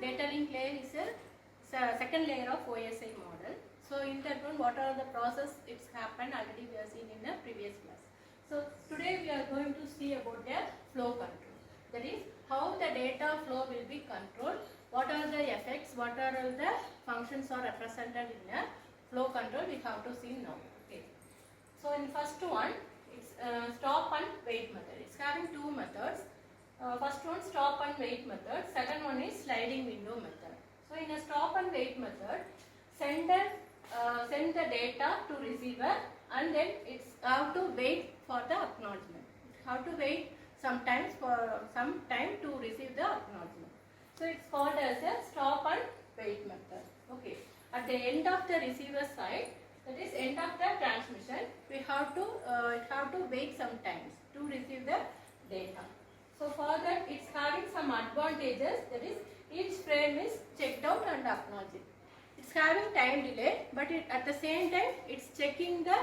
data link layer is a second layer of OSI model. So in that one, what are the process it's happened already we have seen in the previous class. So today we are going to see about the flow control. That is how the data flow will be controlled. What are the effects? What are the functions are represented in a flow control? We have to see now. Okay. So in first one, it's stop and wait method. It's having two methods. First one, stop and wait method. Second one is sliding window method. So in a stop and wait method, sender send the data to receiver, and then it's have to wait for the acknowledgement. Have to wait sometimes for some time to receive the acknowledgement. So it's called as a stop and wait method. Okay. At the end of the receiver side, that is end of the transmission, we have to wait sometimes to receive the data. So for that, it's having some advantages. That is, each frame is checked out and acknowledged. It's having time delay, but at the same time, it's checking the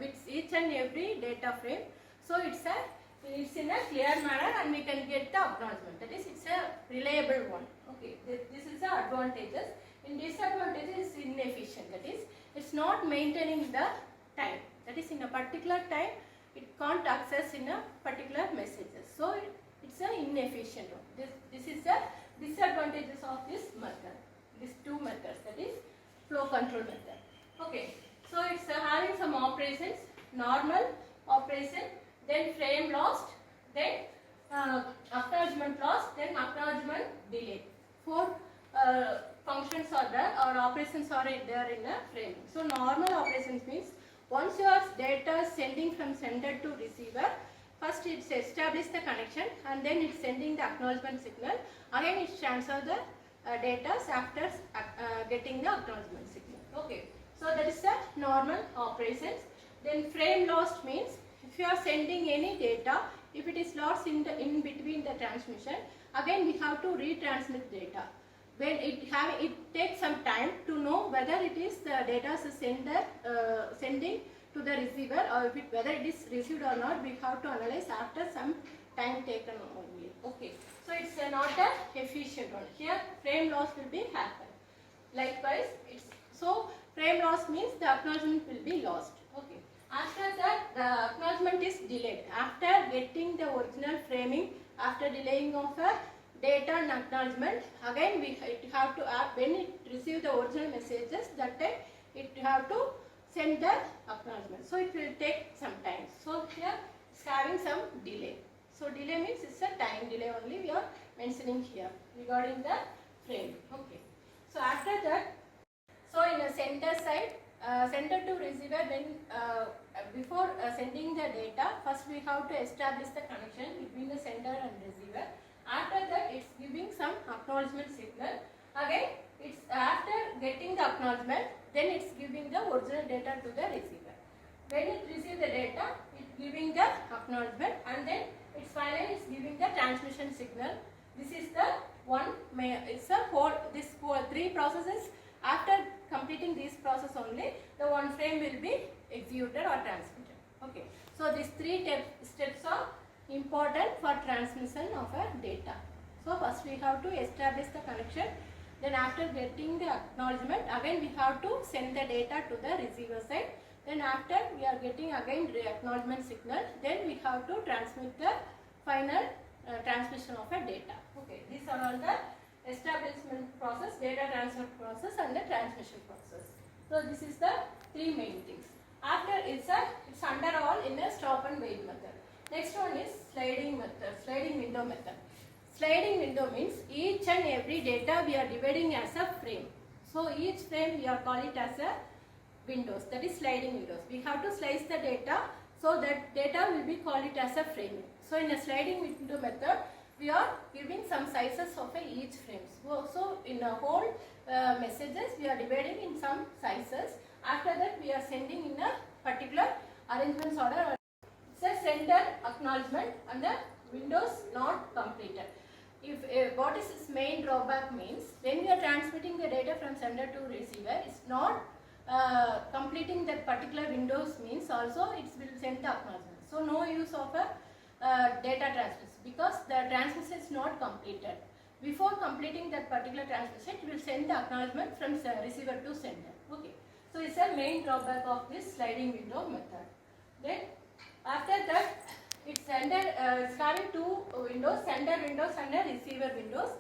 bits, each and every data frame. So it's in a clear manner, and we can get the acknowledgement. That is, it's a reliable one. Okay, this is the advantages. In disadvantages, it's inefficient. That is, it's not maintaining the time. That is, in a particular time, it can't access in a particular messages. So it's an inefficient one. This is the disadvantages of this method. These two methods, that is flow control method. Okay, so it's having some operations: normal operation, then frame lost, then acknowledgement lost, then acknowledgement delay. Four functions are there, or operations are there in a frame. So normal operations means once your data is sending from sender to receiver, first it's establish the connection, and then it's sending the acknowledgement signal. Again it transfer the data after getting the acknowledgement signal. Okay, so that is the normal operations. Then frame lost means if you are sending any data, if it is lost in between the transmission, again we have to retransmit data. When it takes some time to know whether it is the data sender sending to the receiver, or whether it is received or not, we have to analyze after some time taken only. Okay, so it's not an efficient one. Here frame loss will be happen. Likewise, so frame loss means the acknowledgement will be lost. Okay. After that, the acknowledgement is delayed. After getting the original framing, after delaying of a data and acknowledgement, again it have to when it receive the original messages, that time it have to send the acknowledgement. So it will take some time. So here it's having some delay. So delay means it's a time delay only we are mentioning here regarding the frame. Okay. So after that, so in a sender side, sender to receiver, when before sending the data, first we have to establish the connection between the sender and receiver. After that, it's giving some acknowledgement signal. Again, it's after getting the acknowledgement, then it's giving the original data to the receiver. When it receives the data, it's giving the acknowledgement, and then it's finally it's giving the transmission signal. This is the one. It's a whole. This three processes. After completing this process only, the one frame will be executed or transmitted. Okay. So these three steps are important for transmission of a data. So first we have to establish the connection. Then after getting the acknowledgement, again we have to send the data to the receiver side. Then after we are getting again the acknowledgement signal, then we have to transmit the final transmission of a data. Okay, these are all the establishment process, data transfer process, and the transmission process. So this is the three main things. After it's under all in a stop and wait method. Next one is sliding method, sliding window method. Sliding window means each and every data we are dividing as a frame. So each frame we are calling it as a windows, that is sliding windows. We have to slice the data, so that data will be called it as a frame. So in a sliding window method, we are giving some sizes of each frame. So in a whole messages we are dividing in some sizes. After that we are sending in a particular arrangements order. It's a sender acknowledgement and the windows not completed. If what is its main drawback means, when we are transmitting the data from sender to receiver, it's not completing that particular windows means also it will send the acknowledgement. So no use of a data transmission, because the transmission is not completed. Before completing that particular transmission, it will send the acknowledgement from receiver to sender. Okay. So it's a main drawback of this sliding window method. Then after that, it's having two windows, sender windows and a receiver windows.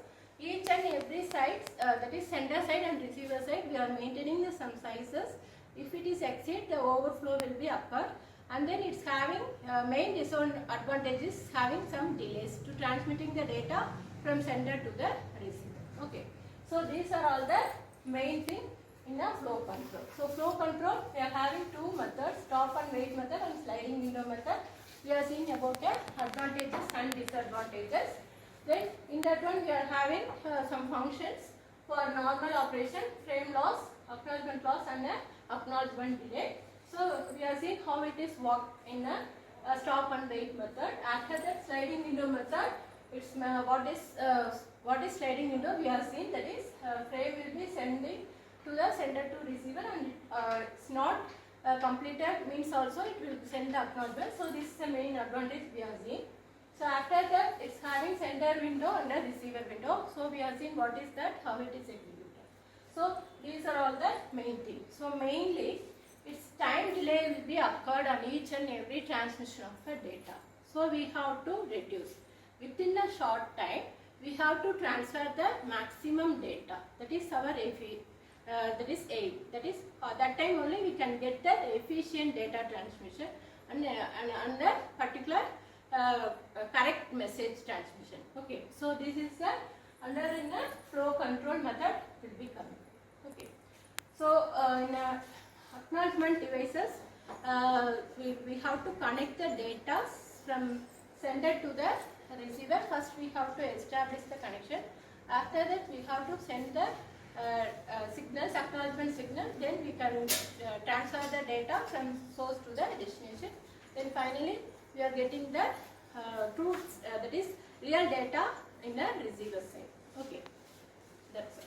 Each and every side, that is sender side and receiver side, we are maintaining some sizes. If it is exceed, the overflow will be occur. And then it's having main disadvantages, having some delays to transmitting the data from sender to the receiver. Okay. So these are all the main thing in a flow control. So flow control, we are having two methods, stop and wait method and sliding window method. We are seeing about the advantages and disadvantages. Then in that one we are having some functions for normal operation, frame loss, acknowledgement loss and acknowledgement delay. So we are seeing how it is worked in a stop and wait method. After that sliding window method, it's what is sliding window, we are seeing that is frame will be sending to the sender to receiver, and it's not completed means also it will send the acknowledgement. So this is the main advantage we are seeing. So after that, it's having sender window and a receiver window. So we are seeing what is that, how it is executed. So these are all the main things. So mainly its time delay will be occurred on each and every transmission of the data. So we have to reduce. Within a short time, we have to transfer the maximum data. That is our that is aim. That is that time only we can get the efficient data transmission and the particular correct message transmission. Okay. So this is the under in the flow control method will be coming. Okay. So in acknowledgement devices, we have to connect the data from sender to the receiver. First we have to establish the connection. After that we have to send the signals, acknowledgement signal. Then we can transfer the data from source to the destination. Then finally we are getting the true that is real data in the receiver side. Okay, that's all.